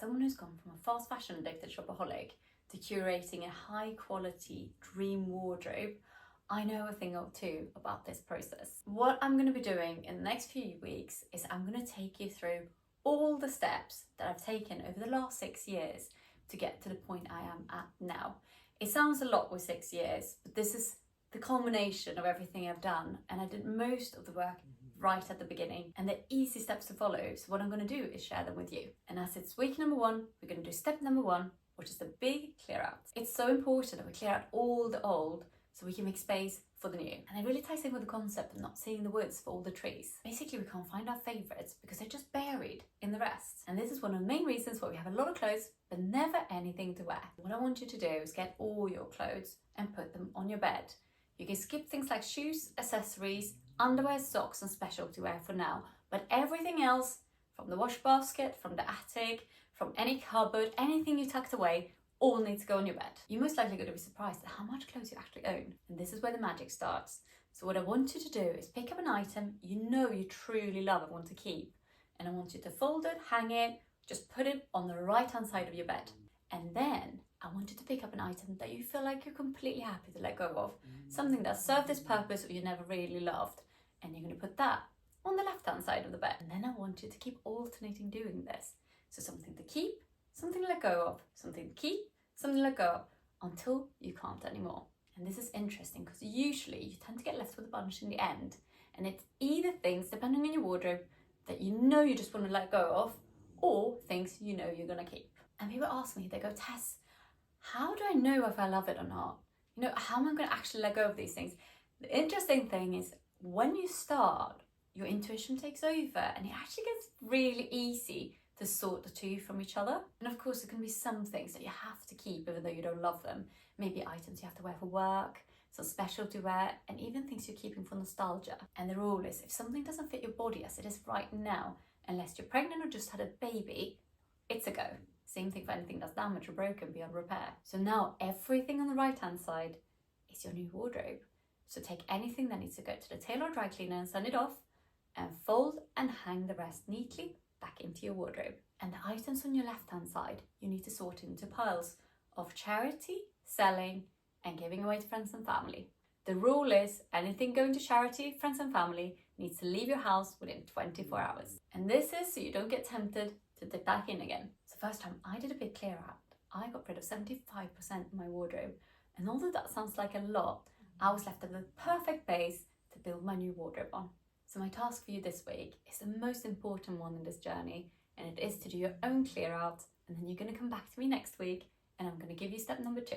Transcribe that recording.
someone who's gone from a fast fashion addicted shopaholic to curating a high quality dream wardrobe, I know a thing or two about this process. What I'm going to be doing in the next few weeks is I'm going to take you through all the steps that I've taken over the last 6 years to get to the point I am at now. It sounds a lot with 6 years, but this is the culmination of everything I've done, and I did most of the work right at the beginning, and the easy steps to follow. So what I'm going to do is share them with you. And as it's week number 1, we're going to do step number 1, which is the big clear out. It's so important that we clear out all the old so we can make space for the new. And it really ties in with the concept of not seeing the woods for all the trees. Basically, we can't find our favourites because they're just buried in the rest. And this is one of the main reasons why we have a lot of clothes, but never anything to wear. What I want you to do is get all your clothes and put them on your bed. You can skip things like shoes, accessories, underwear, socks and specialty wear for now, but everything else, from the wash basket, from the attic, from any cupboard, anything you tucked away, all needs to go on your bed. You're most likely going to be surprised at how much clothes you actually own. And this is where the magic starts. So what I want you to do is pick up an item you know you truly love and want to keep. And I want you to fold it, hang it, just put it on the right hand side of your bed. And then I want you to pick up an item that you feel like you're completely happy to let go of. Something that served this purpose or you never really loved. And you're going to put that on the left hand side of the bed. And then I want you to keep alternating doing this. So something to keep, something to let go of, something to keep, something to let go of, until you can't anymore. And this is interesting because usually you tend to get left with a bunch in the end. And it's either things, depending on your wardrobe, that you know you just want to let go of, or things you know you're going to keep. And people ask me, they go, Tess, how do I know if I love it or not? You know, how am I going to actually let go of these things? The interesting thing is when you start, your intuition takes over and it actually gets really easy to sort the two from each other. And of course, there can be some things that you have to keep even though you don't love them. Maybe items you have to wear for work, some specialty wear, and even things you're keeping for nostalgia. And the rule is if something doesn't fit your body as it is right now, unless you're pregnant or just had a baby, it's a go. Same thing for anything that's damaged or broken beyond repair. So now everything on the right hand side is your new wardrobe. So take anything that needs to go to the tailor or dry cleaner and send it off, and fold and hang the rest neatly back into your wardrobe. And the items on your left hand side, you need to sort into piles of charity, selling and giving away to friends and family. The rule is anything going to charity, friends and family needs to leave your house within 24 hours. And this is so you don't get tempted to dip back in again. So first time I did a big clear out, I got rid of 75% of my wardrobe. And although that sounds like a lot, I was left with the perfect base to build my new wardrobe on. So my task for you this week is the most important one in this journey, and it is to do your own clear out. And then you're going to come back to me next week and I'm going to give you step number 2.